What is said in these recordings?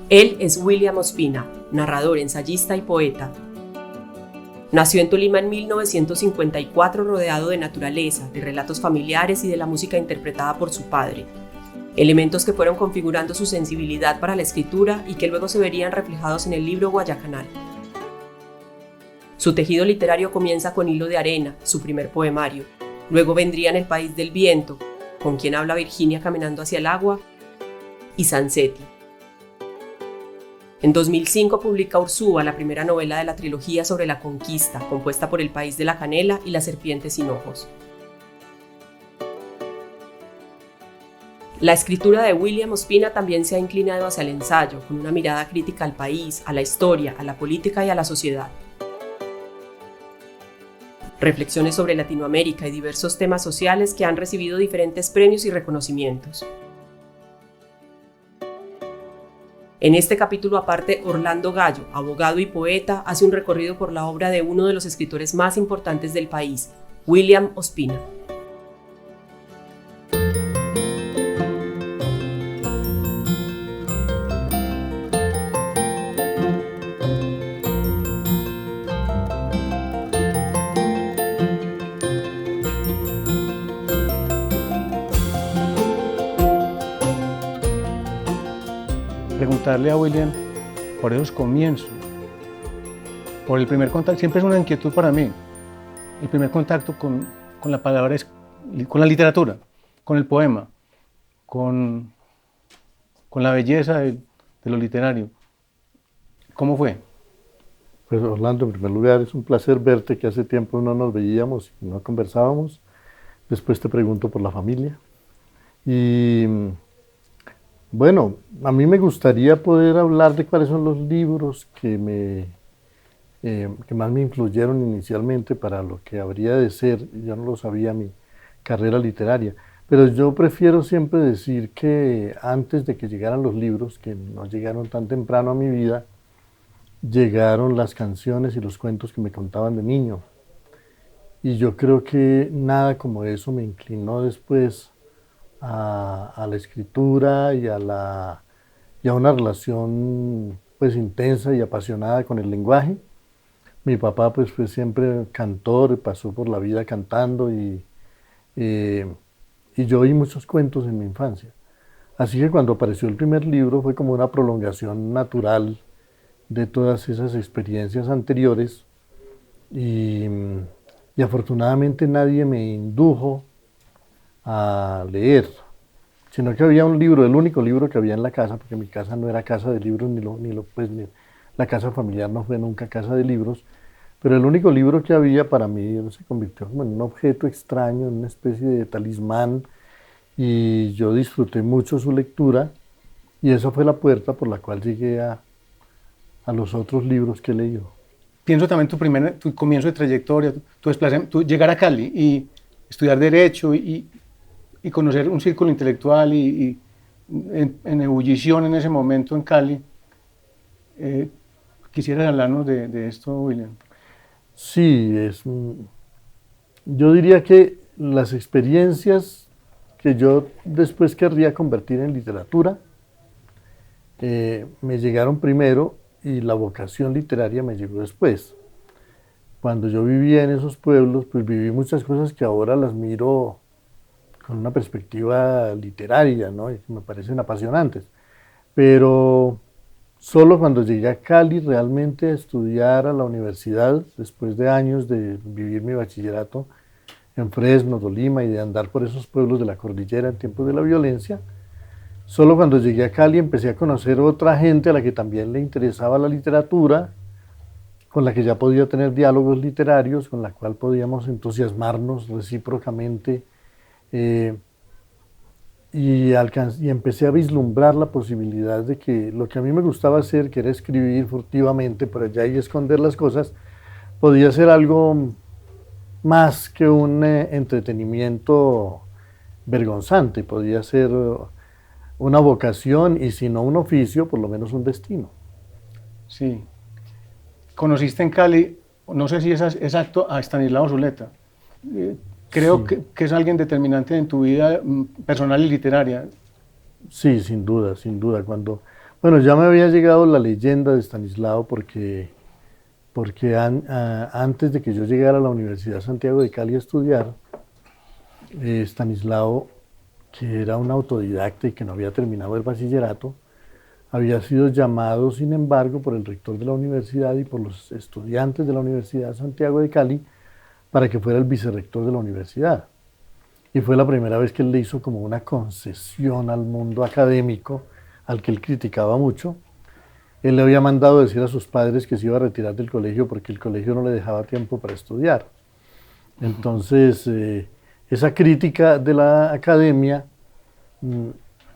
Él es William Ospina, narrador, ensayista y poeta. Nació en Tolima en 1954 rodeado de naturaleza, de relatos familiares y de la música interpretada por su padre. Elementos que fueron configurando su sensibilidad para la escritura y que luego se verían reflejados en el libro Guayacanal. Su tejido literario comienza con Hilo de Arena, su primer poemario. Luego vendrían El País del Viento, Con quien habla Virginia caminando hacia el agua, y Sansetti. En 2005 publica Ursúa, la primera novela de la trilogía sobre la conquista, compuesta por El País de la Canela y La Serpiente sin ojos. La escritura de William Ospina también se ha inclinado hacia el ensayo, con una mirada crítica al país, a la historia, a la política y a la sociedad. Reflexiones sobre Latinoamérica y diversos temas sociales que han recibido diferentes premios y reconocimientos. En este capítulo aparte, Orlando Gallo, abogado y poeta, hace un recorrido por la obra de uno de los escritores más importantes del país, William Ospina. Preguntarle a William por esos comienzos, por el primer contacto, siempre es una inquietud para mí, el primer contacto con la palabra, con la literatura, con el poema, con la belleza de lo literario. ¿Cómo fue? Pues Orlando, en primer lugar, es un placer verte, que hace tiempo no nos veíamos y no conversábamos. Después te pregunto por la familia. Y bueno, a mí me gustaría poder hablar de cuáles son los libros que más me influyeron inicialmente para lo que habría de ser, yo no lo sabía, mi carrera literaria. Pero yo prefiero siempre decir que antes de que llegaran los libros, que no llegaron tan temprano a mi vida, llegaron las canciones y los cuentos que me contaban de niño. Y yo creo que nada como eso me inclinó después a la escritura y a una relación pues intensa y apasionada con el lenguaje. Mi papá pues fue siempre cantor, pasó por la vida cantando y yo oí muchos cuentos en mi infancia. Así que cuando apareció el primer libro fue como una prolongación natural de todas esas experiencias anteriores y afortunadamente nadie me indujo a leer, sino que había un libro, el único libro que había en la casa, porque mi casa no era casa de libros, ni la casa familiar no fue nunca casa de libros, pero el único libro que había para mí se convirtió como en un objeto extraño, en una especie de talismán, y yo disfruté mucho su lectura, y esa fue la puerta por la cual llegué a los otros libros que he leído. Pienso también tu comienzo de trayectoria, tu desplazamiento, llegar a Cali y estudiar Derecho y conocer un círculo intelectual y en ebullición en ese momento en Cali. ¿Quisieras hablarnos de esto, William? Sí, yo diría que las experiencias que yo después querría convertir en literatura me llegaron primero y la vocación literaria me llegó después. Cuando yo vivía en esos pueblos, pues viví muchas cosas que ahora las miro con una perspectiva literaria, ¿no? Y que me parecen apasionantes. Pero solo cuando llegué a Cali realmente a estudiar a la universidad, después de años de vivir mi bachillerato en Fresno, Tolima y de andar por esos pueblos de la cordillera en tiempos de la violencia, solo cuando llegué a Cali empecé a conocer otra gente a la que también le interesaba la literatura, con la que ya podía tener diálogos literarios, con la cual podíamos entusiasmarnos recíprocamente, y empecé a vislumbrar la posibilidad de que lo que a mí me gustaba hacer, que era escribir furtivamente por allá y esconder las cosas, podía ser algo más que un entretenimiento vergonzante, podía ser una vocación y si no un oficio, por lo menos un destino. Sí. Conociste en Cali, no sé si es exacto, a Estanislao Zuleta. Creo sí. que es alguien determinante en tu vida personal y literaria. Sí, sin duda, sin duda. Cuando Bueno, ya me había llegado la leyenda de Estanislao porque antes de que yo llegara a la Universidad Santiago de Cali a estudiar, Estanislao, que era un autodidacta y que no había terminado el bachillerato, había sido llamado, sin embargo, por el rector de la universidad y por los estudiantes de la Universidad Santiago de Cali para que fuera el vicerrector de la universidad. Y fue la primera vez que él le hizo como una concesión al mundo académico, al que él criticaba mucho. Él le había mandado decir a sus padres que se iba a retirar del colegio porque el colegio no le dejaba tiempo para estudiar. Entonces, esa crítica de la academia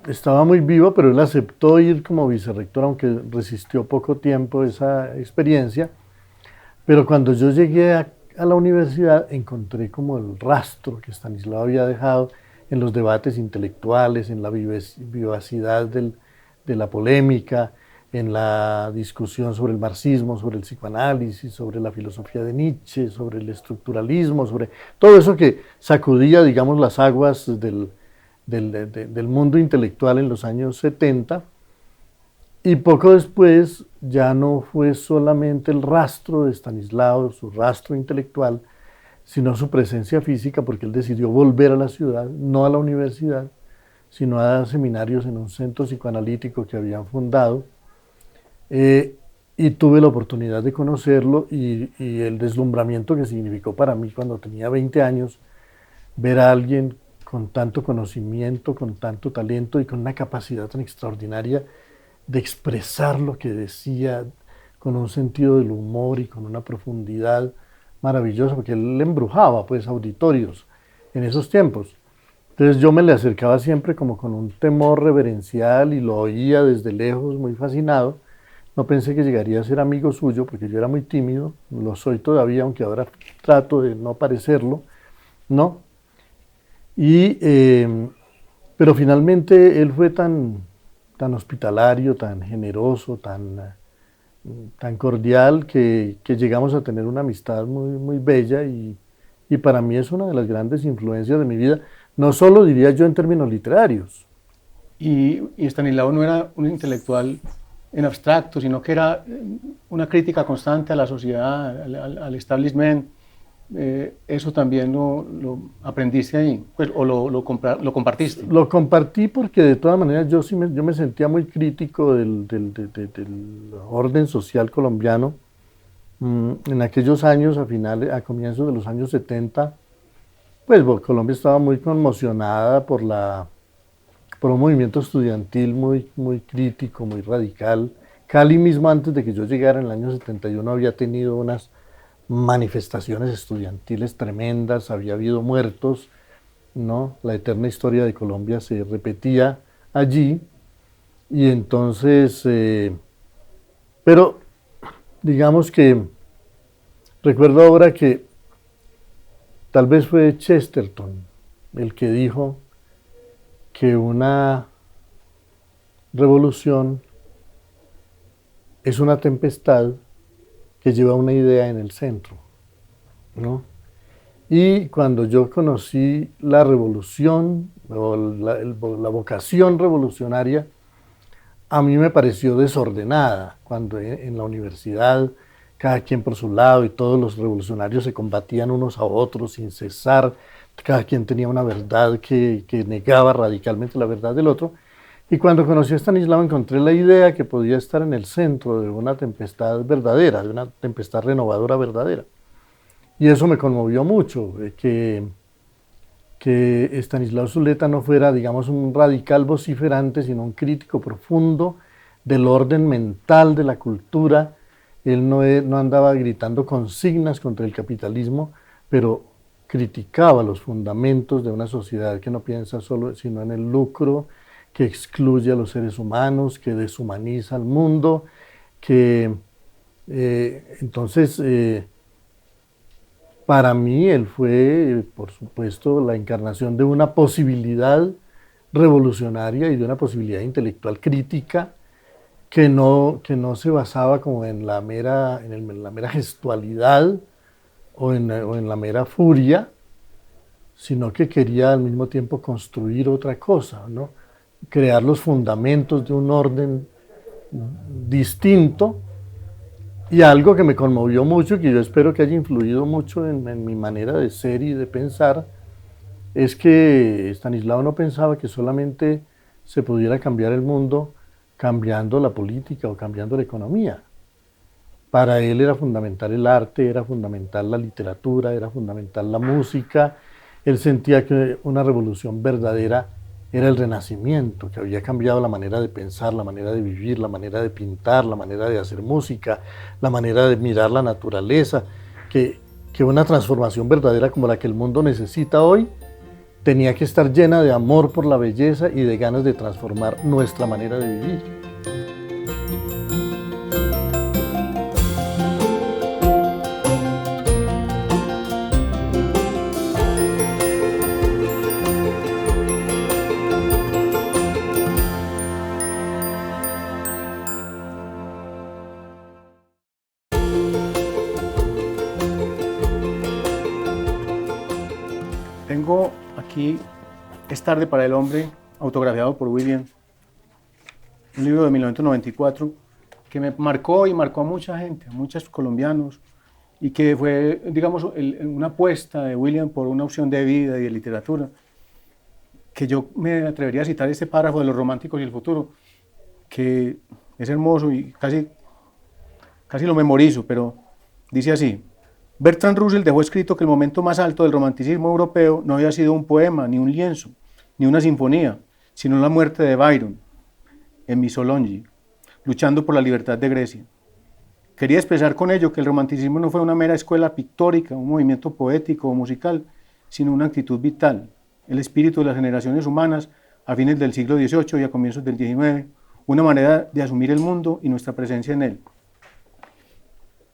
estaba muy viva, pero él aceptó ir como vicerrector, aunque resistió poco tiempo esa experiencia. Pero cuando yo llegué a la universidad, encontré como el rastro que Estanislao había dejado en los debates intelectuales, en la vivacidad de la polémica, en la discusión sobre el marxismo, sobre el psicoanálisis, sobre la filosofía de Nietzsche, sobre el estructuralismo, sobre todo eso que sacudía, digamos, las aguas del mundo intelectual en los años 70. Y poco después ya no fue solamente el rastro de Estanislao, su rastro intelectual, sino su presencia física, porque él decidió volver a la ciudad, no a la universidad, sino a dar seminarios en un centro psicoanalítico que habían fundado. Y tuve la oportunidad de conocerlo y el deslumbramiento que significó para mí cuando tenía 20 años, ver a alguien con tanto conocimiento, con tanto talento y con una capacidad tan extraordinaria de expresar lo que decía con un sentido del humor y con una profundidad maravillosa, porque él embrujaba pues auditorios en esos tiempos. Entonces yo me le acercaba siempre como con un temor reverencial y lo oía desde lejos, muy fascinado. No pensé que llegaría a ser amigo suyo porque yo era muy tímido, lo soy todavía, aunque ahora trato de no parecerlo, ¿no? Pero finalmente él fue tan hospitalario, tan generoso, tan cordial, que llegamos a tener una amistad muy, muy bella y para mí es una de las grandes influencias de mi vida, no solo diría yo en términos literarios. Y Estanislao no era un intelectual en abstracto, sino que era una crítica constante a la sociedad, al establishment. ¿Eso también lo aprendiste ahí? Pues, ¿o lo compartiste? Lo compartí porque de todas maneras yo me sentía muy crítico del orden social colombiano. En aquellos años, a comienzos de los años 70, pues Colombia estaba muy conmocionada por un movimiento estudiantil muy, muy crítico, muy radical. Cali mismo, antes de que yo llegara en el año 71, había tenido unas manifestaciones estudiantiles tremendas, había habido muertos, ¿no? La eterna historia de Colombia se repetía allí. Y entonces, pero digamos que recuerdo ahora que tal vez fue Chesterton el que dijo que una revolución es una tempestad que lleva una idea en el centro, ¿no? Y cuando yo conocí la revolución o la vocación revolucionaria, a mí me pareció desordenada, cuando en la universidad cada quien por su lado y todos los revolucionarios se combatían unos a otros sin cesar, cada quien tenía una verdad que negaba radicalmente la verdad del otro. Y cuando conocí a Estanislao encontré la idea que podía estar en el centro de una tempestad verdadera, de una tempestad renovadora verdadera. Y eso me conmovió mucho, que Estanislao Zuleta no fuera, digamos, un radical vociferante, sino un crítico profundo del orden mental de la cultura. Él no andaba gritando consignas contra el capitalismo, pero criticaba los fundamentos de una sociedad que no piensa solo sino en el lucro, que excluye a los seres humanos, que deshumaniza al mundo, entonces para mí él fue, por supuesto, la encarnación de una posibilidad revolucionaria y de una posibilidad intelectual crítica que no se basaba como en la mera gestualidad o en la mera furia, sino que quería al mismo tiempo construir otra cosa, ¿no? Crear los fundamentos de un orden distinto, y algo que me conmovió mucho, que yo espero que haya influido mucho en mi manera de ser y de pensar, es que Estanislao no pensaba que solamente se pudiera cambiar el mundo cambiando la política o cambiando la economía. Para él era fundamental el arte, era fundamental la literatura, era fundamental la música. Él sentía que una revolución verdadera era el Renacimiento, que había cambiado la manera de pensar, la manera de vivir, la manera de pintar, la manera de hacer música, la manera de mirar la naturaleza, que una transformación verdadera como la que el mundo necesita hoy tenía que estar llena de amor por la belleza y de ganas de transformar nuestra manera de vivir. Tengo aquí Es tarde para el hombre, autografiado por William, un libro de 1994 que me marcó y marcó a mucha gente, a muchos colombianos, y que fue, digamos, una apuesta de William por una opción de vida y de literatura, que yo me atrevería a citar este párrafo de Los románticos y el futuro, que es hermoso y casi lo memorizo, pero dice así: Bertrand Russell dejó escrito que el momento más alto del romanticismo europeo no había sido un poema, ni un lienzo, ni una sinfonía, sino la muerte de Byron en Missolonghi, luchando por la libertad de Grecia. Quería expresar con ello que el romanticismo no fue una mera escuela pictórica, un movimiento poético o musical, sino una actitud vital, el espíritu de las generaciones humanas a fines del siglo XVIII y a comienzos del XIX, una manera de asumir el mundo y nuestra presencia en él.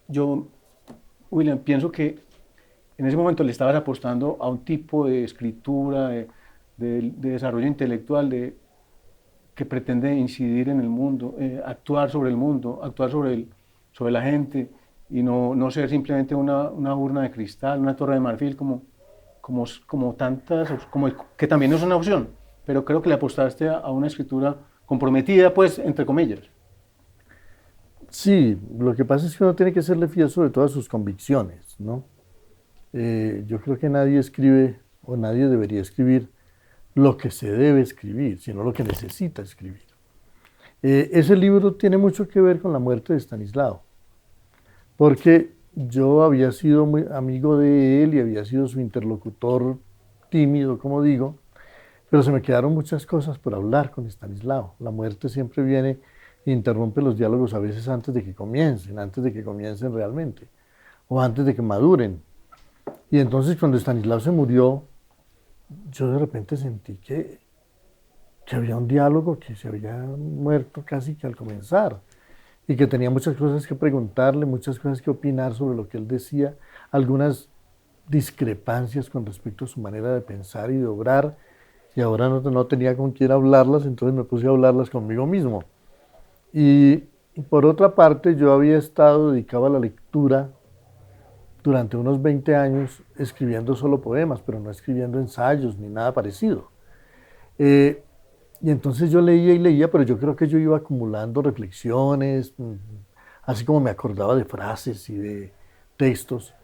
Yo, William, pienso que en ese momento le estabas apostando a un tipo de escritura, de desarrollo intelectual, que pretende incidir en el mundo, actuar sobre el mundo, actuar sobre la gente, y no ser simplemente una urna de cristal, una torre de marfil, como tantas, que también es una opción, pero creo que le apostaste a una escritura comprometida, pues, entre comillas. Sí, lo que pasa es que uno tiene que serle fiel sobre todas sus convicciones, ¿no? Yo creo que nadie escribe, o nadie debería escribir lo que se debe escribir, sino lo que necesita escribir. Ese libro tiene mucho que ver con la muerte de Estanislao, porque yo había sido muy amigo de él y había sido su interlocutor tímido, como digo, pero se me quedaron muchas cosas por hablar con Estanislao. La muerte siempre viene e interrumpe los diálogos a veces antes de que comiencen realmente, o antes de que maduren. Y entonces cuando Estanislao se murió, yo de repente sentí que había un diálogo que se había muerto casi que al comenzar, y que tenía muchas cosas que preguntarle, muchas cosas que opinar sobre lo que él decía, algunas discrepancias con respecto a su manera de pensar y de obrar, y ahora no tenía con quién hablarlas, entonces me puse a hablarlas conmigo mismo. Y por otra parte, yo había estado dedicado a la lectura durante unos 20 años, escribiendo solo poemas, pero no escribiendo ensayos ni nada parecido. Y entonces yo leía y leía, pero yo creo que yo iba acumulando reflexiones, así como me acordaba de frases y de textos.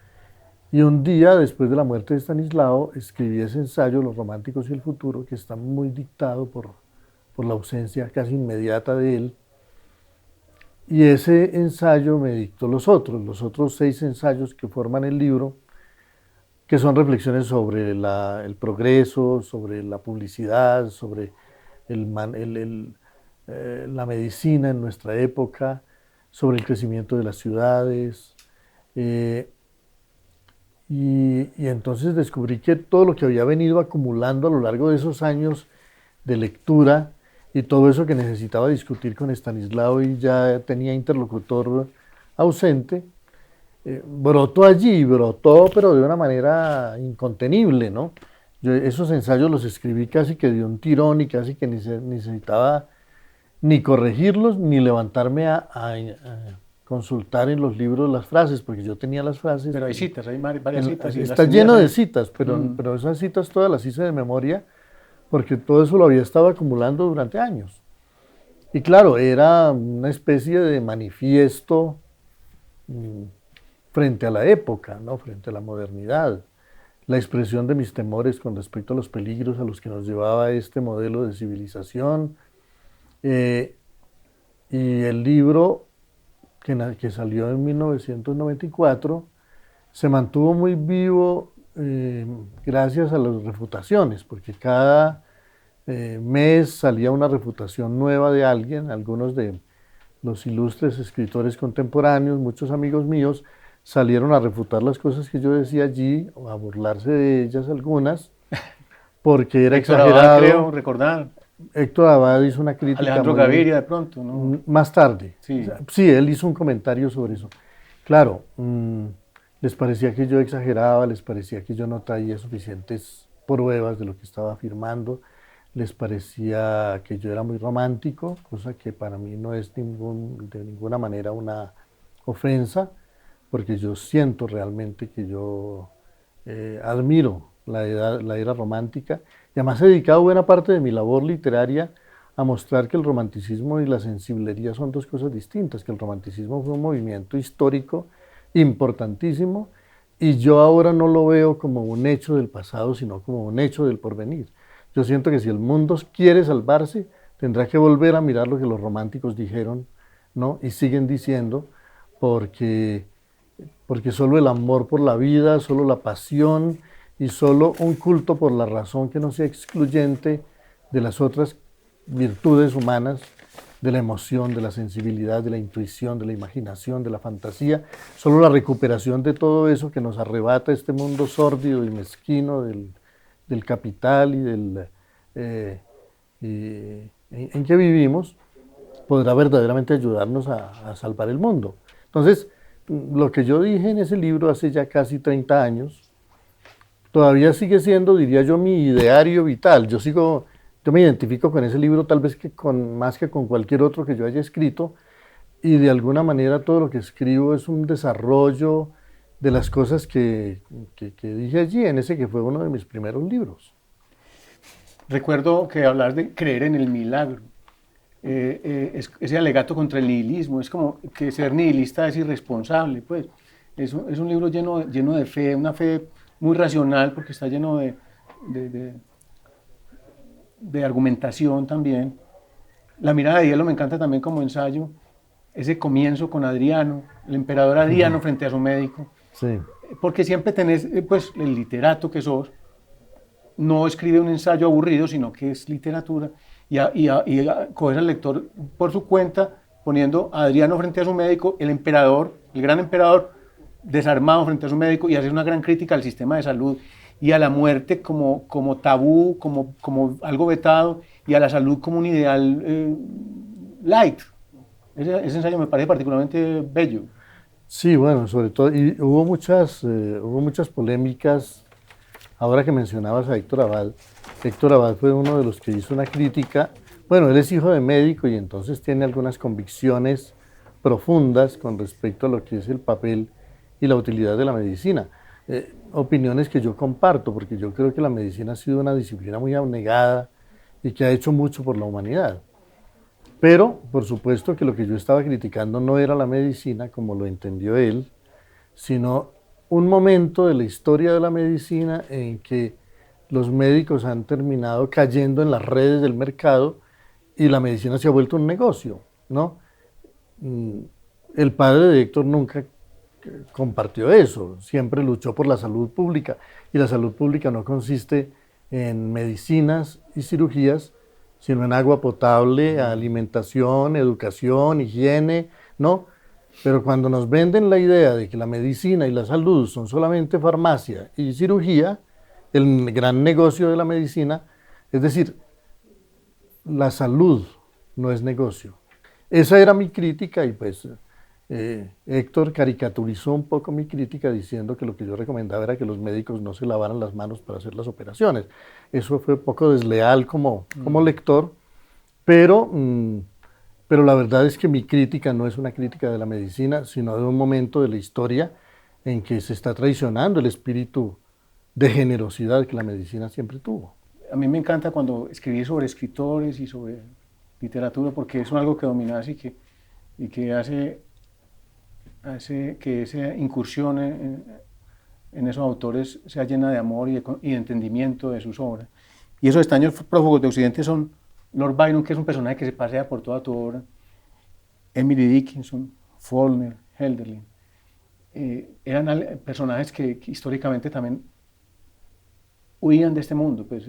Y un día, después de la muerte de Estanislao, escribí ese ensayo, Los románticos y el futuro, que está muy dictado por la ausencia casi inmediata de él. Y ese ensayo me dictó los otros 6 ensayos que forman el libro, que son reflexiones sobre el progreso, sobre la publicidad, sobre la medicina en nuestra época, sobre el crecimiento de las ciudades. Y entonces descubrí que todo lo que había venido acumulando a lo largo de esos años de lectura y todo eso que necesitaba discutir con Estanislao y ya tenía interlocutor ausente, brotó allí, pero de una manera incontenible, ¿no? Yo esos ensayos los escribí casi que de un tirón y casi que necesitaba ni corregirlos ni levantarme a consultar en los libros las frases, porque yo tenía las frases. Pero hay citas, hay varias citas. Está lleno de citas, pero esas citas todas las hice de memoria, porque todo eso lo había estado acumulando durante años. Y claro, era una especie de manifiesto mm, frente a la época, ¿no? Frente a la modernidad. La expresión de mis temores con respecto a los peligros a los que nos llevaba este modelo de civilización. Eh, y el libro que salió en 1994 se mantuvo muy vivo gracias a las refutaciones, porque cada mes salía una refutación nueva de alguien, algunos de los ilustres escritores contemporáneos, muchos amigos míos, salieron a refutar las cosas que yo decía allí, o a burlarse de ellas algunas, porque era Héctor Abad, exagerado. creo recordar. Héctor Abad hizo una crítica Alejandro muy- Gaviria de pronto, ¿no? más tarde. Sí. O sea, sí, él hizo un comentario sobre eso. Claro, les parecía que yo exageraba, les parecía que yo no traía suficientes pruebas de lo que estaba afirmando, les parecía que yo era muy romántico, cosa que para mí no es de ninguna manera una ofensa, porque yo siento realmente que yo admiro la era romántica, y además he dedicado buena parte de mi labor literaria a mostrar que el romanticismo y la sensiblería son dos cosas distintas, que el romanticismo fue un movimiento histórico importantísimo, y yo ahora no lo veo como un hecho del pasado, sino como un hecho del porvenir. Yo siento que si el mundo quiere salvarse, tendrá que volver a mirar lo que los románticos dijeron, ¿no? Y siguen diciendo, porque solo el amor por la vida, solo la pasión y solo un culto por la razón que no sea excluyente de las otras virtudes humanas, de la emoción, de la sensibilidad, de la intuición, de la imaginación, de la fantasía, solo la recuperación de todo eso que nos arrebata este mundo sórdido y mezquino del capital y en que vivimos, podrá verdaderamente ayudarnos a salvar el mundo. Entonces, lo que yo dije en ese libro hace ya casi 30 años, todavía sigue siendo, diría yo, mi ideario vital. Yo me identifico con ese libro tal vez más que con cualquier otro que yo haya escrito, y de alguna manera todo lo que escribo es un desarrollo de las cosas que dije allí, en ese que fue uno de mis primeros libros. Recuerdo que hablar de creer en el milagro, ese alegato contra el nihilismo, es como que ser nihilista es irresponsable, pues. Es un libro lleno de fe, una fe muy racional, porque está lleno de argumentación también. La mirada de hielo me encanta también como ensayo, ese comienzo con Adriano, el emperador Adriano frente a su médico, Sí. porque siempre tenés, pues, el literato que sos, no escribe un ensayo aburrido, sino que es literatura, y coges al lector por su cuenta, poniendo a Adriano frente a su médico, el emperador, el gran emperador, desarmado frente a su médico, y hacer una gran crítica al sistema de salud y a la muerte como tabú, como algo vetado, y a la salud como un ideal light. Ese ensayo me parece particularmente bello. Sí, bueno, sobre todo, y hubo muchas polémicas. Ahora que mencionabas a Héctor Abad fue uno de los que hizo una crítica. Bueno, él es hijo de médico y entonces tiene algunas convicciones profundas con respecto a lo que es el papel y la utilidad de la medicina. Opiniones que yo comparto, porque yo creo que la medicina ha sido una disciplina muy abnegada y que ha hecho mucho por la humanidad. Pero, por supuesto que lo que yo estaba criticando no era la medicina como lo entendió él, sino un momento de la historia de la medicina en que los médicos han terminado cayendo en las redes del mercado y la medicina se ha vuelto un negocio, ¿no? El padre de Héctor nunca compartió eso, siempre luchó por la salud pública, y la salud pública no consiste en medicinas y cirugías, sino en agua potable, alimentación, educación, higiene, ¿no? Pero cuando nos venden la idea de que la medicina y la salud son solamente farmacia y cirugía, el gran negocio de la medicina, es decir, la salud no es negocio. Esa era mi crítica, y pues Héctor caricaturizó un poco mi crítica diciendo que lo que yo recomendaba era que los médicos no se lavaran las manos para hacer las operaciones. Eso fue un poco desleal como lector, pero la verdad es que mi crítica no es una crítica de la medicina, sino de un momento de la historia en que se está traicionando el espíritu de generosidad que la medicina siempre tuvo. A mí me encanta cuando escribí sobre escritores y sobre literatura, porque es algo que dominas y que hace que esa incursión en esos autores sea llena de amor y de entendimiento de sus obras. Y esos extraños prófugos de Occidente son Lord Byron, que es un personaje que se pasea por toda tu obra, Emily Dickinson, Faulkner, Hölderlin. Eran personajes que históricamente también huían de este mundo, pues,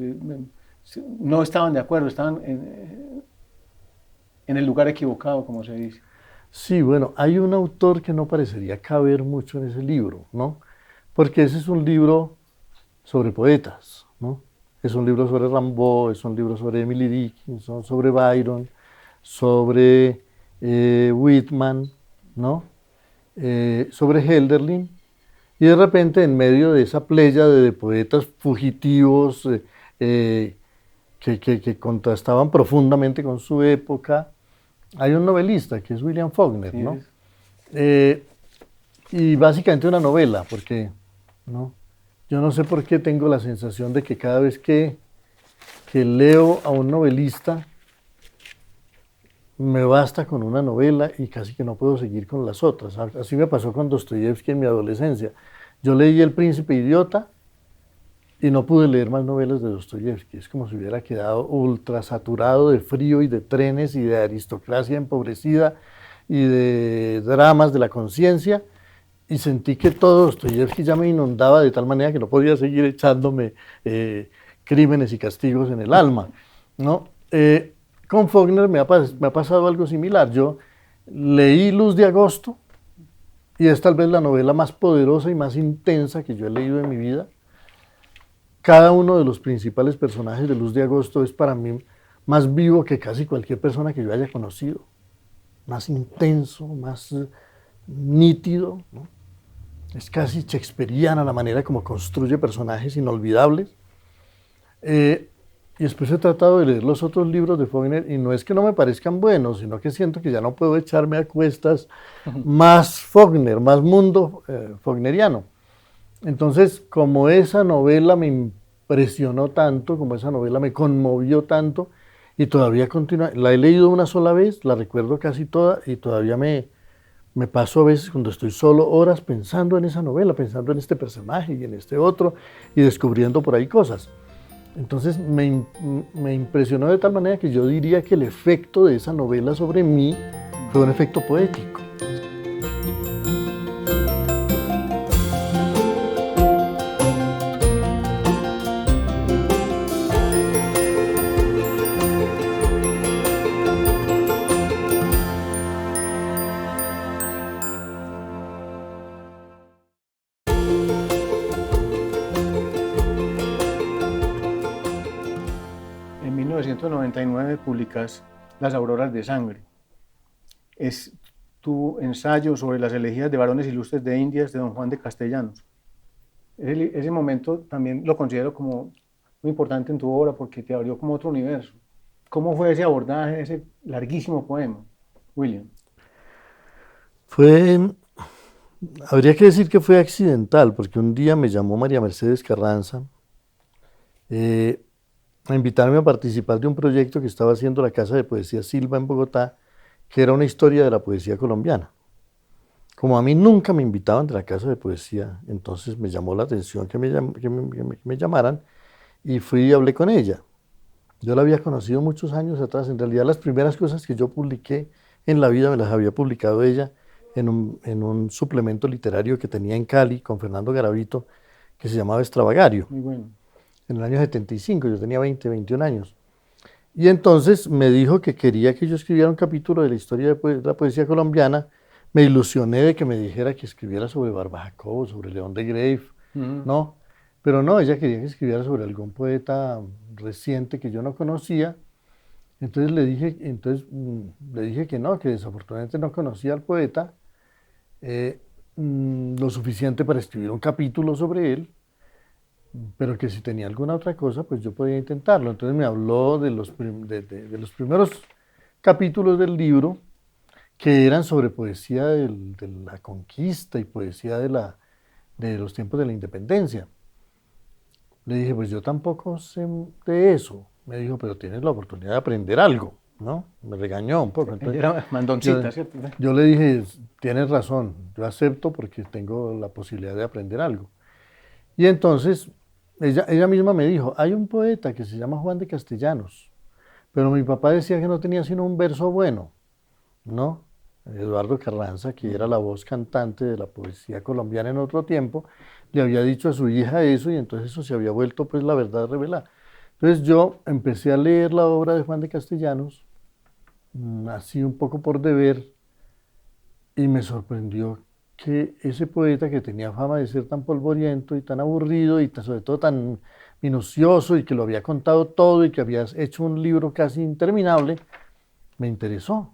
no estaban de acuerdo, estaban en el lugar equivocado, como se dice. Sí, bueno, hay un autor que no parecería caber mucho en ese libro, ¿no? Porque ese es un libro sobre poetas, ¿no? Es un libro sobre Rimbaud, es un libro sobre Emily Dickinson, sobre Byron, sobre Whitman, ¿no? Sobre Hölderlin. Y de repente, en medio de esa pléyade de poetas fugitivos que contrastaban profundamente con su época, hay un novelista que es William Faulkner, Sí, ¿no? Y básicamente una novela, porque, ¿no? Yo no sé por qué tengo la sensación de que cada vez que leo a un novelista, me basta con una novela y casi que no puedo seguir con las otras. Así me pasó con Dostoyevsky en mi adolescencia. Yo leí El Príncipe Idiota y no pude leer más novelas de Dostoyevsky. Es como si hubiera quedado ultra saturado de frío y de trenes y de aristocracia empobrecida y de dramas de la conciencia, y sentí que todo Dostoyevsky ya me inundaba de tal manera que no podía seguir echándome crímenes y castigos en el alma, ¿no? Con Faulkner me ha pasado algo similar. Yo leí Luz de Agosto y es tal vez la novela más poderosa y más intensa que yo he leído en mi vida. Cada uno de los principales personajes de Luz de Agosto es para mí más vivo que casi cualquier persona que yo haya conocido, más intenso, más nítido, ¿no? Es casi shakespeariana la manera como construye personajes inolvidables. Y después he tratado de leer los otros libros de Faulkner y no es que no me parezcan buenos, sino que siento que ya no puedo echarme a cuestas más Faulkner, más mundo faulkneriano. Entonces, como esa novela me impresionó tanto, como esa novela me conmovió tanto, y todavía continúa, la he leído una sola vez, la recuerdo casi toda, y todavía me paso a veces cuando estoy solo horas pensando en esa novela, pensando en este personaje y en este otro, y descubriendo por ahí cosas. Entonces me impresionó de tal manera que yo diría que el efecto de esa novela sobre mí fue un efecto poético. En 1999 publicas Las Auroras de Sangre. Es tu ensayo sobre las elegías de varones ilustres de Indias de don Juan de Castellanos. Ese momento también lo considero como muy importante en tu obra porque te abrió como otro universo. ¿Cómo fue ese abordaje, ese larguísimo poema, William? Habría que decir que fue accidental, porque un día me llamó María Mercedes Carranza a invitarme a participar de un proyecto que estaba haciendo la Casa de Poesía Silva en Bogotá, que era una historia de la poesía colombiana. Como a mí nunca me invitaban de la Casa de Poesía, entonces me llamó la atención que me llamaran y fui y hablé con ella. Yo la había conocido muchos años atrás. En realidad las primeras cosas que yo publiqué en la vida me las había publicado ella en un suplemento literario que tenía en Cali con Fernando Garavito, que se llamaba Extravagario. Muy bueno. En el año 75, yo tenía 21 años. Y entonces me dijo que quería que yo escribiera un capítulo de la historia de la poesía colombiana. Me ilusioné de que me dijera que escribiera sobre Barba Jacobo, sobre León de Greiff, ¿no? Pero no, ella quería que escribiera sobre algún poeta reciente que yo no conocía. Entonces le dije que no, que desafortunadamente no conocía al poeta lo suficiente para escribir un capítulo sobre él, pero que si tenía alguna otra cosa, pues yo podía intentarlo. Entonces me habló de los primeros capítulos del libro, que eran sobre poesía de la conquista y poesía de los tiempos de la independencia. Le dije, pues yo tampoco sé de eso. Me dijo, pero tienes la oportunidad de aprender algo, ¿no? Me regañó un poco. Entonces, Era mandoncita, ¿cierto? yo le dije, tienes razón, yo acepto porque tengo la posibilidad de aprender algo. Y entonces ella misma me dijo, hay un poeta que se llama Juan de Castellanos, pero mi papá decía que no tenía sino un verso bueno, ¿no? Eduardo Carranza, que era la voz cantante de la poesía colombiana en otro tiempo, le había dicho a su hija eso y entonces eso se había vuelto pues la verdad revelada. Entonces yo empecé a leer la obra de Juan de Castellanos, así un poco por deber, y me sorprendió que ese poeta que tenía fama de ser tan polvoriento y tan aburrido y sobre todo tan minucioso y que lo había contado todo y que había hecho un libro casi interminable, me interesó.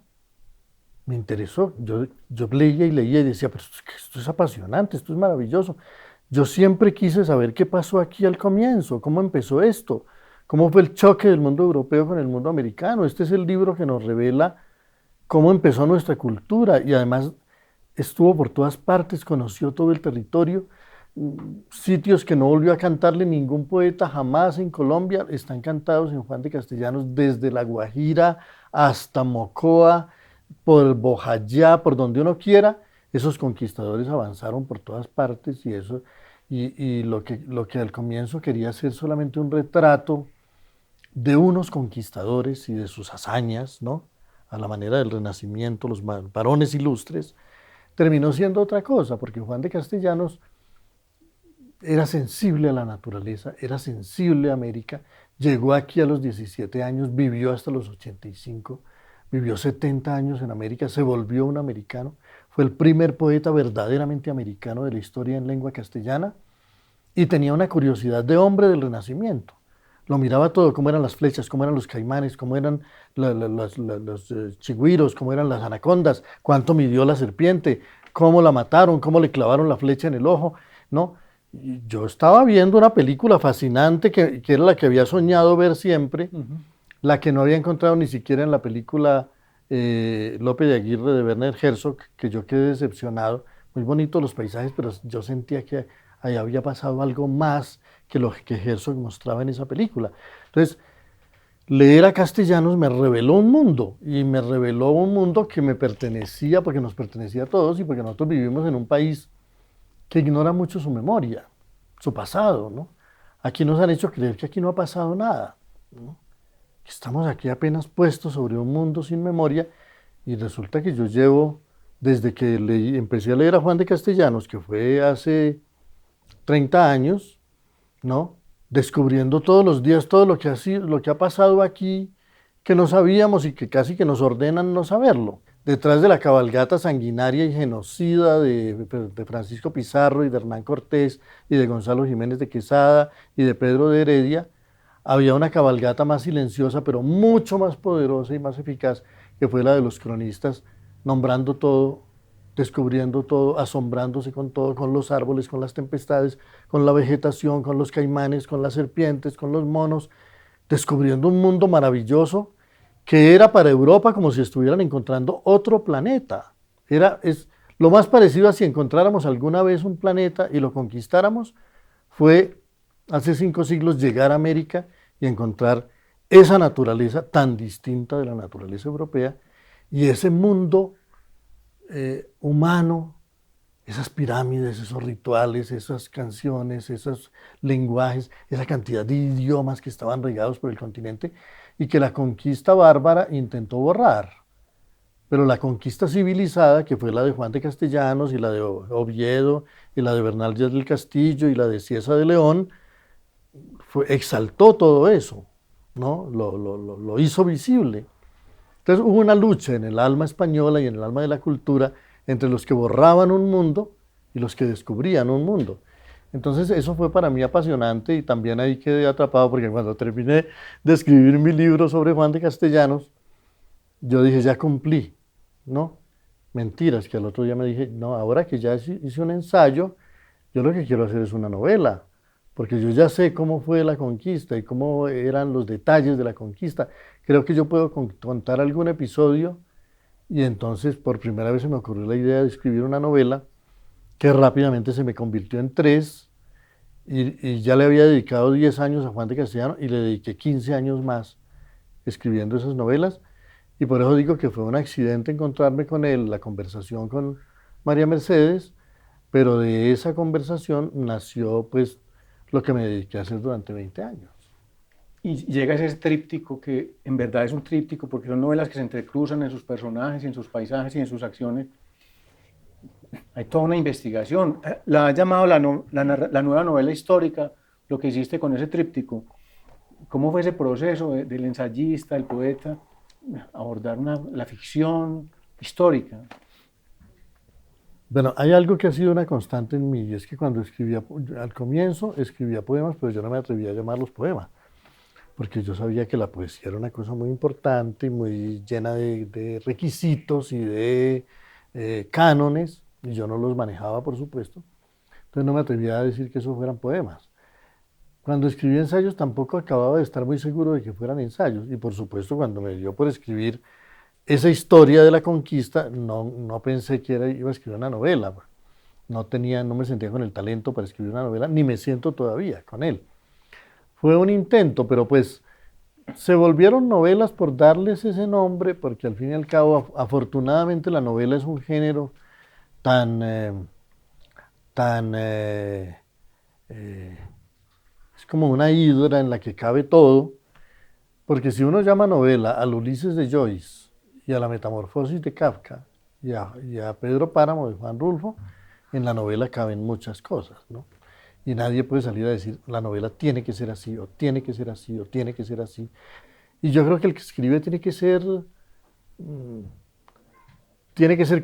Me interesó. Yo leía y leía y decía, pero esto es apasionante, esto es maravilloso. Yo siempre quise saber qué pasó aquí al comienzo, cómo empezó esto, cómo fue el choque del mundo europeo con el mundo americano. Este es el libro que nos revela cómo empezó nuestra cultura y además estuvo por todas partes, conoció todo el territorio, sitios que no volvió a cantarle ningún poeta jamás en Colombia, están cantados en Juan de Castellanos desde La Guajira hasta Mocoa, por Bojayá, por donde uno quiera. Esos conquistadores avanzaron por todas partes y eso, y lo que al comienzo quería ser solamente un retrato de unos conquistadores y de sus hazañas, ¿no? A la manera del Renacimiento, los varones ilustres, terminó siendo otra cosa, porque Juan de Castellanos era sensible a la naturaleza, era sensible a América, llegó aquí a los 17 años, vivió hasta los 85, vivió 70 años en América, se volvió un americano, fue el primer poeta verdaderamente americano de la historia en lengua castellana y tenía una curiosidad de hombre del Renacimiento. Lo miraba todo, cómo eran las flechas, cómo eran los caimanes, cómo eran los chigüiros, cómo eran las anacondas, cuánto midió la serpiente, cómo la mataron, cómo le clavaron la flecha en el ojo, ¿no? Y yo estaba viendo una película fascinante que era la que había soñado ver siempre, la que no había encontrado ni siquiera en la película Lope de Aguirre de Werner Herzog, que yo quedé decepcionado. Muy bonitos los paisajes, pero yo sentía que ahí había pasado algo más que lo que Herzog mostraba en esa película. Entonces, leer a Castellanos me reveló un mundo, y me reveló un mundo que me pertenecía, porque nos pertenecía a todos, y porque nosotros vivimos en un país que ignora mucho su memoria, su pasado, ¿no? Aquí nos han hecho creer que aquí no ha pasado nada, ¿no? Que estamos aquí apenas puestos sobre un mundo sin memoria, y resulta que yo llevo, desde que empecé a leer a Juan de Castellanos, que fue hace 30 años, ¿no? Descubriendo todos los días todo lo que ha pasado aquí, que no sabíamos y que casi que nos ordenan no saberlo. Detrás de la cabalgata sanguinaria y genocida de Francisco Pizarro y de Hernán Cortés y de Gonzalo Jiménez de Quesada y de Pedro de Heredia, había una cabalgata más silenciosa, pero mucho más poderosa y más eficaz, que fue la de los cronistas, nombrando todo, descubriendo todo, asombrándose con todo, con los árboles, con las tempestades, con la vegetación, con los caimanes, con las serpientes, con los monos, descubriendo un mundo maravilloso que era para Europa como si estuvieran encontrando otro planeta. Es lo más parecido a si encontráramos alguna vez un planeta y lo conquistáramos, fue hace 5 siglos llegar a América y encontrar esa naturaleza tan distinta de la naturaleza europea y ese mundo humano, esas pirámides, esos rituales, esas canciones, esos lenguajes, esa cantidad de idiomas que estaban regados por el continente y que la conquista bárbara intentó borrar. Pero la conquista civilizada, que fue la de Juan de Castellanos y la de Oviedo y la de Bernal Díaz del Castillo y la de Cieza de León, exaltó todo eso, ¿no? Lo hizo visible. Entonces hubo una lucha en el alma española y en el alma de la cultura entre los que borraban un mundo y los que descubrían un mundo. Entonces eso fue para mí apasionante y también ahí quedé atrapado porque cuando terminé de escribir mi libro sobre Juan de Castellanos, yo dije, ya cumplí, ¿no? Mentiras, que al otro día me dije, no, ahora que ya hice un ensayo, yo lo que quiero hacer es una novela, porque yo ya sé cómo fue la conquista y cómo eran los detalles de la conquista. Creo que yo puedo contar algún episodio y entonces por primera vez se me ocurrió la idea de escribir una novela que rápidamente se me convirtió en 3 y ya le había dedicado 10 años a Juan de Castellanos y le dediqué 15 años más escribiendo esas novelas Y por eso digo que fue un accidente encontrarme con él, la conversación con María Mercedes, pero de esa conversación nació pues lo que me dediqué a hacer durante 20 años. Y llega ese tríptico que en verdad es un tríptico porque son novelas que se entrecruzan en sus personajes, en sus paisajes y en sus acciones. Hay toda una investigación. La ha llamado la nueva novela histórica, lo que hiciste con ese tríptico. ¿Cómo fue ese proceso del ensayista, del poeta, abordar la ficción histórica? Bueno, hay algo que ha sido una constante en mí, y es que cuando escribía, al comienzo escribía poemas, pero yo no me atrevía a llamarlos poemas, porque yo sabía que la poesía era una cosa muy importante y muy llena de requisitos y de cánones, y yo no los manejaba, por supuesto, entonces no me atrevía a decir que esos fueran poemas. Cuando escribí ensayos tampoco acababa de estar muy seguro de que fueran ensayos, y por supuesto cuando me dio por escribir esa historia de la conquista, no pensé que iba a escribir una novela. No me sentía con el talento para escribir una novela, ni me siento todavía con él. Fue un intento, pero pues se volvieron novelas por darles ese nombre, porque al fin y al cabo, afortunadamente la novela es un género tan, es como una hidra en la que cabe todo, porque si uno llama novela al Ulises de Joyce, y a la Metamorfosis de Kafka y a Pedro Páramo de Juan Rulfo, en la novela caben muchas cosas, ¿no? Y nadie puede salir a decir, la novela tiene que ser así, o tiene que ser así, o tiene que ser así. Y yo creo que el que escribe tiene que ser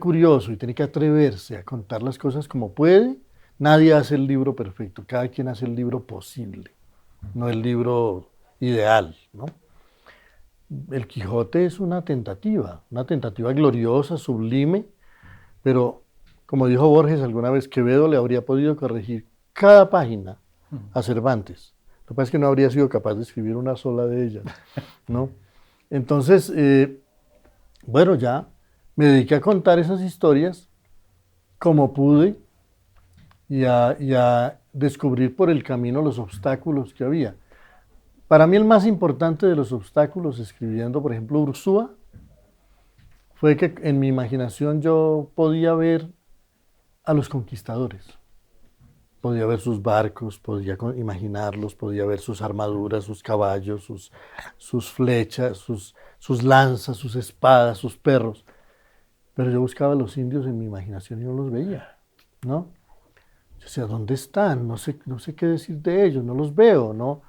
curioso y tiene que atreverse a contar las cosas como puede. Nadie hace el libro perfecto, cada quien hace el libro posible, no el libro ideal, ¿no? El Quijote es una tentativa gloriosa, sublime, pero como dijo Borges alguna vez, Quevedo le habría podido corregir cada página a Cervantes. Lo que pasa es que no habría sido capaz de escribir una sola de ellas, ¿no? Entonces, bueno, ya me dediqué a contar esas historias como pude y a descubrir por el camino los obstáculos que había. Para mí el más importante de los obstáculos escribiendo, por ejemplo, Ursúa, fue que en mi imaginación yo podía ver a los conquistadores. Podía ver sus barcos, podía imaginarlos, podía ver sus armaduras, sus caballos, sus flechas, sus lanzas, sus espadas, sus perros. Pero yo buscaba a los indios en mi imaginación y no los veía, ¿no? Yo decía, ¿dónde están? No sé qué decir de ellos, no los veo, no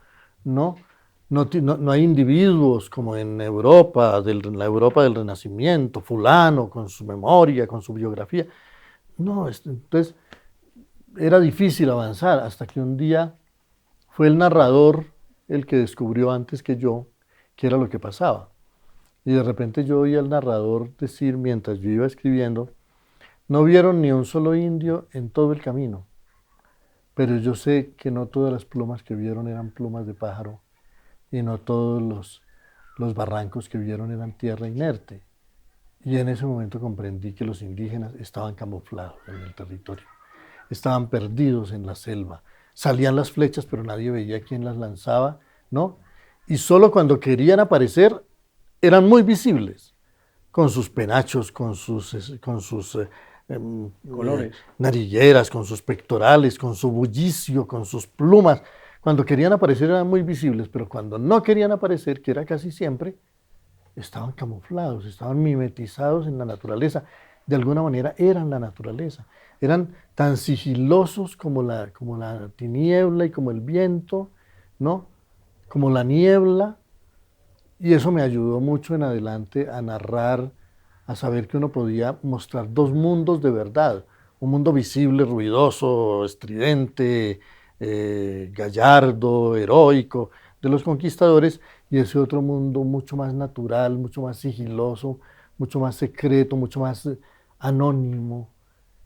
hay individuos como en Europa, la Europa del Renacimiento, fulano, con su memoria, con su biografía. No, entonces era difícil avanzar hasta que un día fue el narrador el que descubrió antes que yo qué era lo que pasaba. Y de repente yo oí al narrador decir, mientras yo iba escribiendo, no vieron ni un solo indio en todo el camino, pero yo sé que no todas las plumas que vieron eran plumas de pájaro, y no todos los barrancos que vieron eran tierra inerte. Y en ese momento comprendí que los indígenas estaban camuflados en el territorio, estaban perdidos en la selva. Salían las flechas, pero nadie veía quién las lanzaba, ¿no? Y solo cuando querían aparecer, eran muy visibles, con sus penachos, con sus colores, narilleras, con sus pectorales, con su bullicio, con sus plumas. Cuando querían aparecer eran muy visibles, pero cuando no querían aparecer, que era casi siempre, estaban camuflados, estaban mimetizados en la naturaleza. De alguna manera eran la naturaleza. Eran tan sigilosos como la tiniebla y como el viento, ¿no? Como la niebla. Y eso me ayudó mucho en adelante a narrar, a saber que uno podía mostrar dos mundos de verdad. Un mundo visible, ruidoso, estridente, gallardo, heroico, de los conquistadores, y ese otro mundo mucho más natural, mucho más sigiloso, mucho más secreto, mucho más anónimo,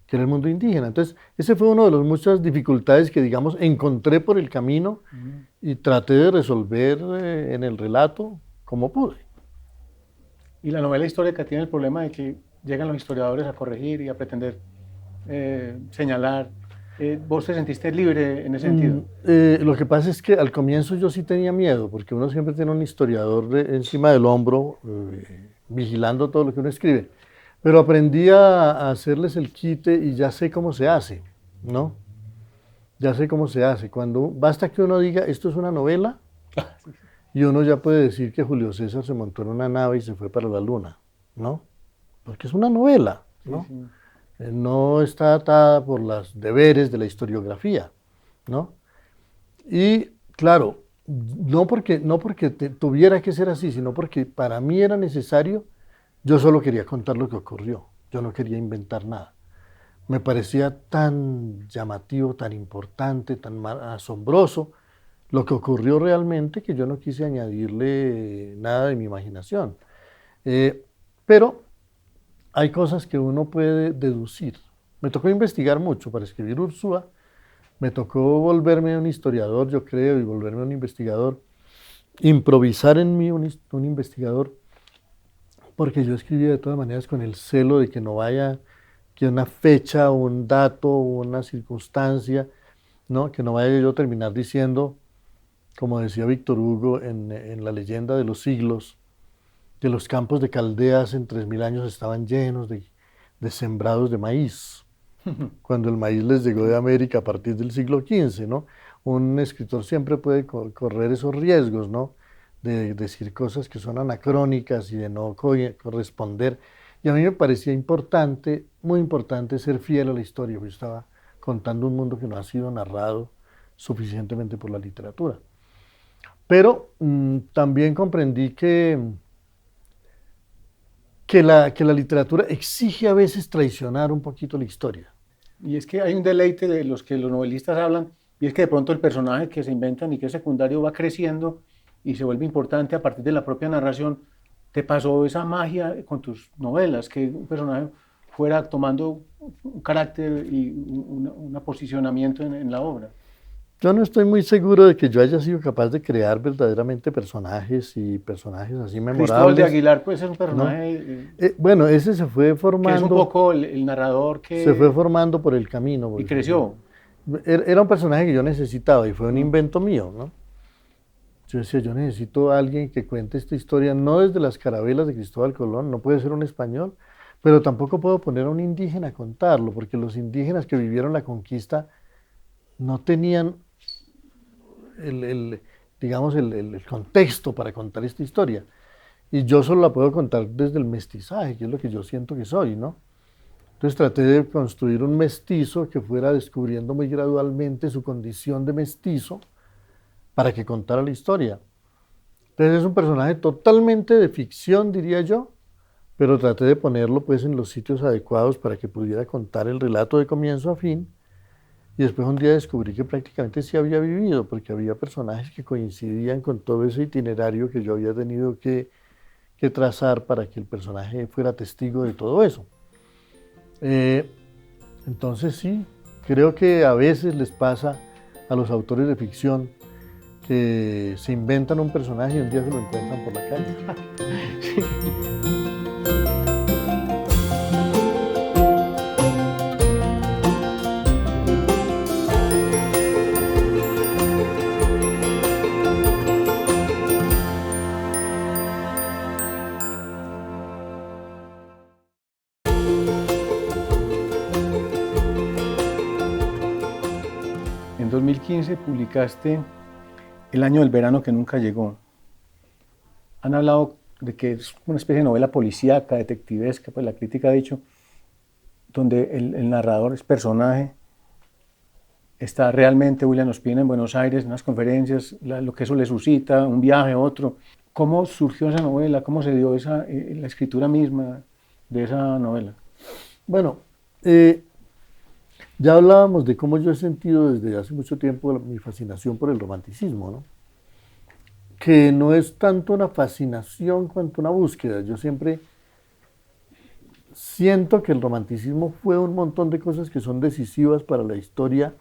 que era el mundo indígena. Entonces, ese fue uno de las muchas dificultades que, digamos, encontré por el camino y traté de resolver en el relato como pude. Y la novela histórica tiene el problema de que llegan los historiadores a corregir y a pretender señalar. ¿Vos te sentiste libre en ese sentido? Lo que pasa es que al comienzo yo sí tenía miedo, porque uno siempre tiene un historiador encima del hombro, vigilando todo lo que uno escribe. Pero aprendí a hacerles el quite y ya sé cómo se hace, ¿no? Ya sé cómo se hace. Basta que uno diga, esto es una novela, y uno ya puede decir que Julio César se montó en una nave y se fue para la luna, ¿no? Porque es una novela, ¿no? Sí, sí. No está atada por los deberes de la historiografía, ¿no? Y claro, no porque tuviera que ser así, sino porque para mí era necesario, yo solo quería contar lo que ocurrió, yo no quería inventar nada. Me parecía tan llamativo, tan importante, tan asombroso lo que ocurrió realmente que yo no quise añadirle nada de mi imaginación. Pero hay cosas que uno puede deducir. Me tocó investigar mucho para escribir Ursúa, me tocó volverme un historiador, yo creo, y volverme un investigador, improvisar en mí un investigador, porque yo escribía de todas maneras con el celo de que no vaya, que una fecha, un dato, una circunstancia, ¿no? Que no vaya yo a terminar diciendo, como decía Víctor Hugo en La leyenda de los siglos, que los campos de Caldea hace 3000 años estaban llenos de sembrados de maíz, cuando el maíz les llegó de América a partir del siglo XV, ¿no? Un escritor siempre puede correr esos riesgos, ¿no? De decir cosas que son anacrónicas y de no corresponder. Y a mí me parecía importante, muy importante, ser fiel a la historia, porque yo estaba contando un mundo que no ha sido narrado suficientemente por la literatura. Pero también comprendí que la literatura exige a veces traicionar un poquito la historia. Y es que hay un deleite de los que los novelistas hablan, y es que de pronto el personaje que se inventan y que es secundario va creciendo y se vuelve importante a partir de la propia narración. ¿Te pasó esa magia con tus novelas, que un personaje fuera tomando un carácter y un posicionamiento en la obra? Yo no estoy muy seguro de que yo haya sido capaz de crear verdaderamente personajes y personajes así Cristóbal de memorables, Aguilar, pues es un ¿no? personaje Bueno, ese se fue que es un formando, poco el narrador se fue que... formando por el camino. y Porque creció. era un personaje que yo necesitaba y fue un invento mío, ¿no? Yo decía, yo necesito a alguien que cuente esta historia, no desde las carabelas de Cristóbal Colón, no puede ser un español, pero tampoco puedo poner a un indígena a contarlo, porque los indígenas que vivieron la conquista no tenían digamos, el contexto para contar esta historia. Y yo solo la puedo contar desde el mestizaje, que es lo que yo siento que soy, ¿no? Entonces traté de construir un mestizo que fuera descubriendo muy gradualmente su condición de mestizo para que contara la historia. Entonces es un personaje totalmente de ficción, diría yo, pero traté de ponerlo pues en los sitios adecuados para que pudiera contar el relato de comienzo a fin. Y después un día descubrí que prácticamente sí había vivido, porque había personajes que coincidían con todo ese itinerario que yo había tenido que trazar para que el personaje fuera testigo de todo eso. Entonces sí, creo que a veces les pasa a los autores de ficción que se inventan un personaje y un día se lo encuentran por la calle. Sí. En 2015 publicaste El año del verano que nunca llegó. Han hablado de que es una especie de novela policíaca, detectivesca, pues la crítica ha dicho, donde el narrador es personaje. Está realmente William Ospina en Buenos Aires, en unas conferencias, lo que eso le suscita, un viaje, otro. ¿Cómo surgió esa novela? ¿Cómo se dio la escritura misma de esa novela? Bueno, ya hablábamos de cómo yo he sentido desde hace mucho tiempo mi fascinación por el romanticismo, ¿no? Que no es tanto una fascinación cuanto una búsqueda. Yo siempre siento que el romanticismo fue un montón de cosas que son decisivas para la historia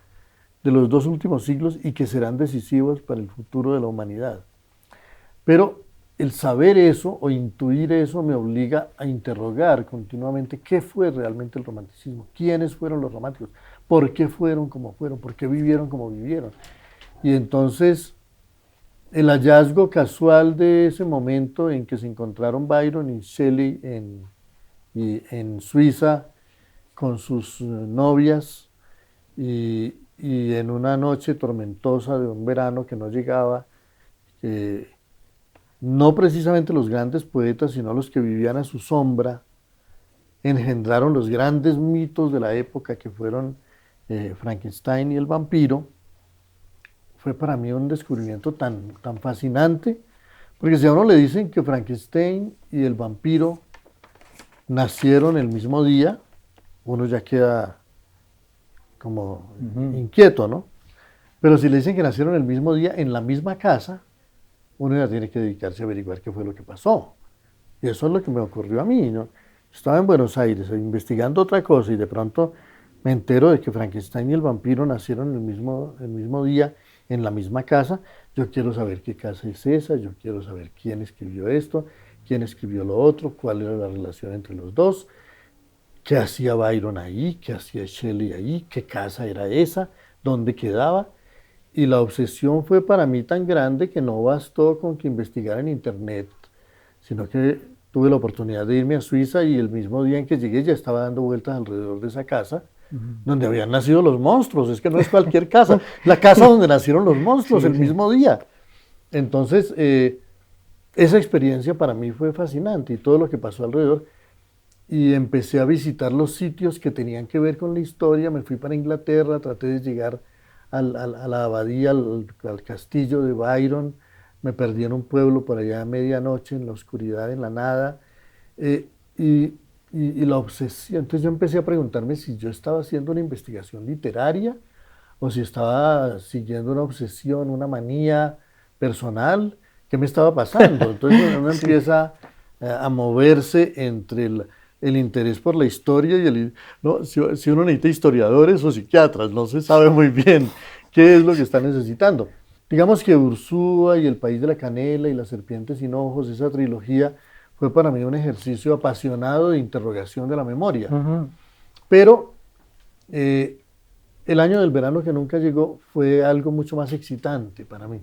de los 2 últimos siglos y que serán decisivas para el futuro de la humanidad. Pero el saber eso o intuir eso me obliga a interrogar continuamente qué fue realmente el romanticismo, quiénes fueron los románticos, por qué fueron como fueron, por qué vivieron como vivieron. Y entonces el hallazgo casual de ese momento en que se encontraron Byron y Shelley en Suiza con sus novias y en una noche tormentosa de un verano que no llegaba, no precisamente los grandes poetas, sino los que vivían a su sombra, engendraron los grandes mitos de la época que fueron Frankenstein y el vampiro. Fue para mí un descubrimiento tan fascinante, porque si a uno le dicen que Frankenstein y el vampiro nacieron el mismo día, uno ya queda como inquieto, ¿no? Pero si le dicen que nacieron el mismo día en la misma casa, uno ya tiene que dedicarse a averiguar qué fue lo que pasó. Y eso es lo que me ocurrió a mí, ¿no? Estaba en Buenos Aires investigando otra cosa y de pronto me entero de que Frankenstein y el vampiro nacieron el mismo día en la misma casa. Yo quiero saber qué casa es esa, yo quiero saber quién escribió esto, quién escribió lo otro, cuál era la relación entre los dos, qué hacía Byron ahí, qué hacía Shelley ahí, qué casa era esa, dónde quedaba. Y la obsesión fue para mí tan grande que no bastó con que investigara en internet, sino que tuve la oportunidad de irme a Suiza y el mismo día en que llegué ya estaba dando vueltas alrededor de esa casa, donde habían nacido los monstruos. Es que no es cualquier casa, la casa donde nacieron los monstruos el mismo día. Entonces, esa experiencia para mí fue fascinante y todo lo que pasó alrededor. Y empecé a visitar los sitios que tenían que ver con la historia. Me fui para Inglaterra, traté de llegar a la abadía, al castillo de Byron. Me perdí en un pueblo por allá a medianoche, en la oscuridad, en la nada. Y la obsesión. Entonces yo empecé a preguntarme si yo estaba haciendo una investigación literaria o si estaba siguiendo una obsesión, una manía personal. ¿Qué me estaba pasando? Entonces uno empieza a moverse entre el interés por la historia y ¿no? Si uno necesita historiadores o psiquiatras, no se sabe muy bien qué es lo que está necesitando. Digamos que Ursúa y El País de la Canela y Las Serpientes sin Ojos, esa trilogía, fue para mí un ejercicio apasionado de interrogación de la memoria. Pero el año del verano que nunca llegó fue algo mucho más excitante para mí,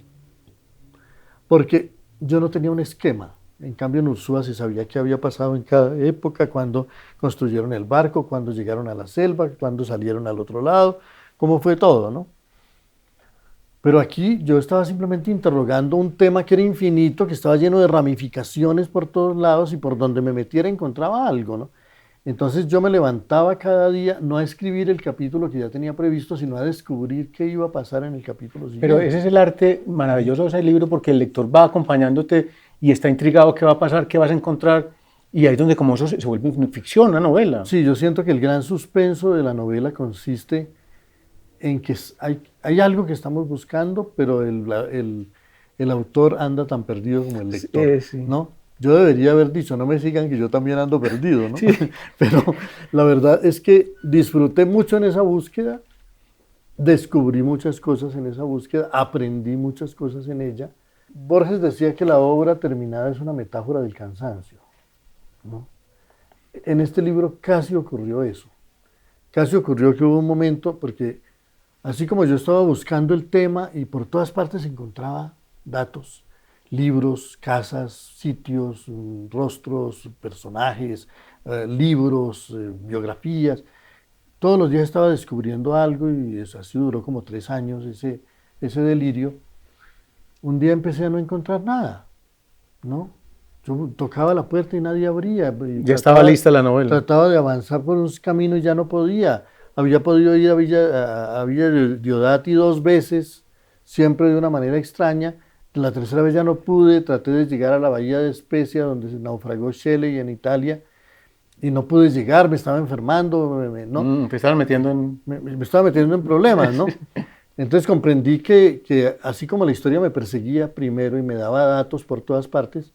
porque yo no tenía un esquema. En cambio, en Ursúa se sabía qué había pasado en cada época, cuándo construyeron el barco, cuándo llegaron a la selva, cuándo salieron al otro lado, cómo fue todo, ¿no? Pero aquí yo estaba simplemente interrogando un tema que era infinito, que estaba lleno de ramificaciones por todos lados y por donde me metiera encontraba algo, ¿no? Entonces yo me levantaba cada día, no a escribir el capítulo que ya tenía previsto, sino a descubrir qué iba a pasar en el capítulo siguiente. Pero ese es el arte maravilloso de ese libro, porque el lector va acompañándote y está intrigado qué va a pasar, qué vas a encontrar, y ahí es donde como eso se vuelve una ficción, una novela. Sí, yo siento que el gran suspenso de la novela consiste en que hay algo que estamos buscando, pero el autor anda tan perdido como el lector, sí. ¿no? Yo debería haber dicho, no me sigan que yo también ando perdido, ¿no? Sí. Pero la verdad es que disfruté mucho en esa búsqueda, descubrí muchas cosas en esa búsqueda, aprendí muchas cosas en ella. Borges decía que la obra terminada es una metáfora del cansancio, ¿no? En este libro casi ocurrió eso. Casi ocurrió que hubo un momento, porque así como yo estaba buscando el tema y por todas partes encontraba datos, libros, casas, sitios, rostros, personajes, libros, biografías. Todos los días estaba descubriendo algo y eso así duró como 3 años ese delirio. Un día empecé a no encontrar nada, ¿no? Yo tocaba la puerta y nadie abría. Ya estaba lista la novela. Trataba de avanzar por un camino y ya no podía. Había podido ir a Villa Diodati 2 veces, siempre de una manera extraña. La tercera vez ya no pude, traté de llegar a la bahía de Spezia, donde se naufragó Shelley en Italia, y no pude llegar, me estaba enfermando, ¿no? Te estaban metiendo en... Me estaba metiendo en problemas, ¿no? Entonces comprendí que así como la historia me perseguía primero y me daba datos por todas partes,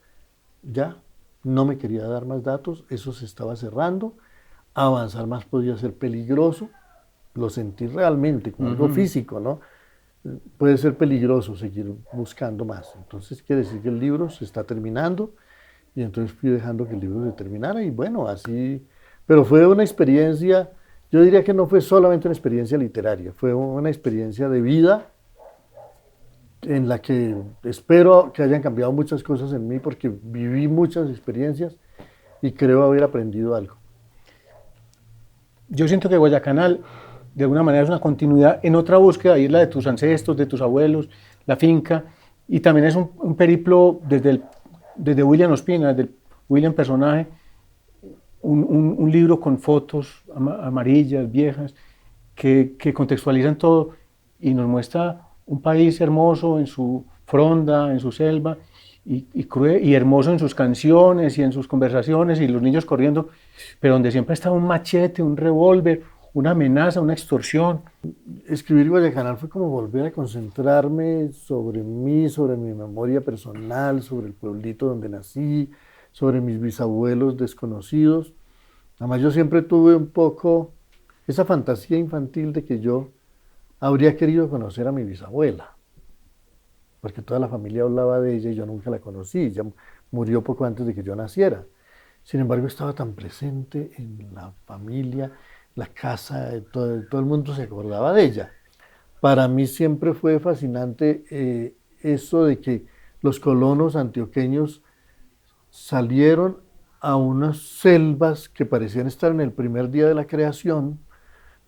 ya no me quería dar más datos, eso se estaba cerrando, avanzar más podía ser peligroso, lo sentí realmente como algo físico, ¿no? Puede ser peligroso seguir buscando más. Entonces quiere decir que el libro se está terminando y entonces fui dejando que el libro se terminara y bueno, así. Pero fue una experiencia, yo diría que no fue solamente una experiencia literaria, fue una experiencia de vida en la que espero que hayan cambiado muchas cosas en mí porque viví muchas experiencias y creo haber aprendido algo. Yo siento que Guayacanal, de alguna manera, es una continuidad en otra búsqueda, y es la de tus ancestros, de tus abuelos, la finca, y también es un periplo desde William Ospina, desde el William personaje, un libro con fotos amarillas, viejas, que contextualizan todo y nos muestra un país hermoso en su fronda, en su selva, y hermoso en sus canciones y en sus conversaciones, y los niños corriendo, pero donde siempre está un machete, un revólver, una amenaza, una extorsión. Escribir Guayacanal fue como volver a concentrarme sobre mí, sobre mi memoria personal, sobre el pueblito donde nací, sobre mis bisabuelos desconocidos. Además, yo siempre tuve un poco esa fantasía infantil de que yo habría querido conocer a mi bisabuela, porque toda la familia hablaba de ella y yo nunca la conocí, ella murió poco antes de que yo naciera. Sin embargo, estaba tan presente en la familia, la casa, todo el mundo se acordaba de ella. Para mí siempre fue fascinante eso de que los colonos antioqueños salieron a unas selvas que parecían estar en el primer día de la creación,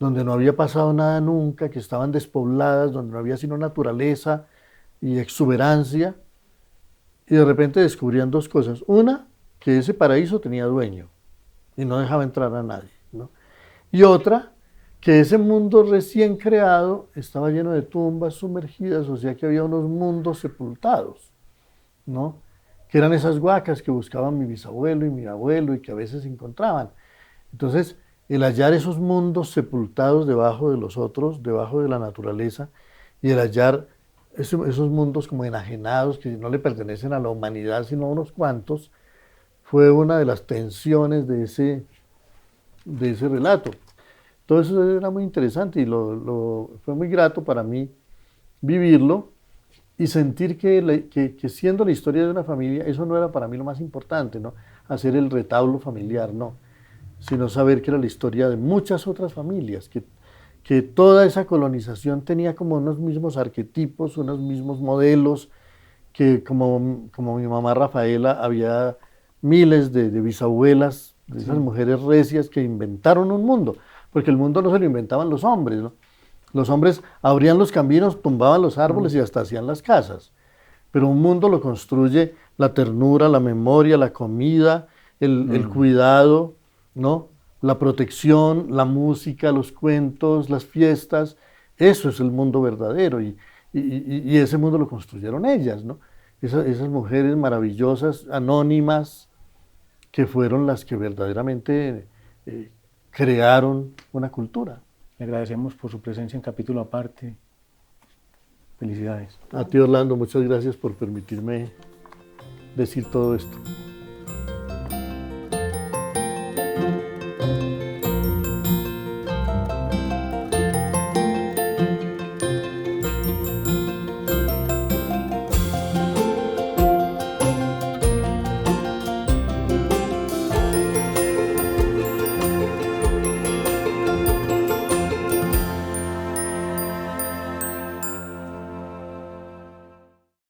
donde no había pasado nada nunca, que estaban despobladas, donde no había sino naturaleza y exuberancia, y de repente descubrían dos cosas. Una, que ese paraíso tenía dueño y no dejaba entrar a nadie, ¿no? Y otra, que ese mundo recién creado estaba lleno de tumbas sumergidas, o sea que había unos mundos sepultados, ¿no? Que eran esas huacas que buscaban mi bisabuelo y mi abuelo y que a veces encontraban. Entonces, el hallar esos mundos sepultados debajo de los otros, debajo de la naturaleza, y el hallar esos mundos como enajenados, que no le pertenecen a la humanidad, sino a unos cuantos, fue una de las tensiones de ese relato. Todo eso era muy interesante y fue muy grato para mí vivirlo y sentir que siendo la historia de una familia, eso no era para mí lo más importante, ¿no? Hacer el retablo familiar, no, sino saber que era la historia de muchas otras familias, que toda esa colonización tenía como unos mismos arquetipos, unos mismos modelos, que como mi mamá Rafaela, había miles de bisabuelas, de esas mujeres recias que inventaron un mundo, porque el mundo no se lo inventaban los hombres, ¿no? Los hombres abrían los caminos, tumbaban los árboles y hasta hacían las casas, pero un mundo lo construye la ternura, la memoria, la comida, el cuidado, ¿no? La protección, la música, los cuentos, las fiestas. Eso es el mundo verdadero y ese mundo lo construyeron ellas, ¿no? Esas mujeres maravillosas, anónimas, que fueron las que verdaderamente crearon una cultura. Le agradecemos por su presencia en Capítulo Aparte. Felicidades. A ti, Orlando, muchas gracias por permitirme decir todo esto.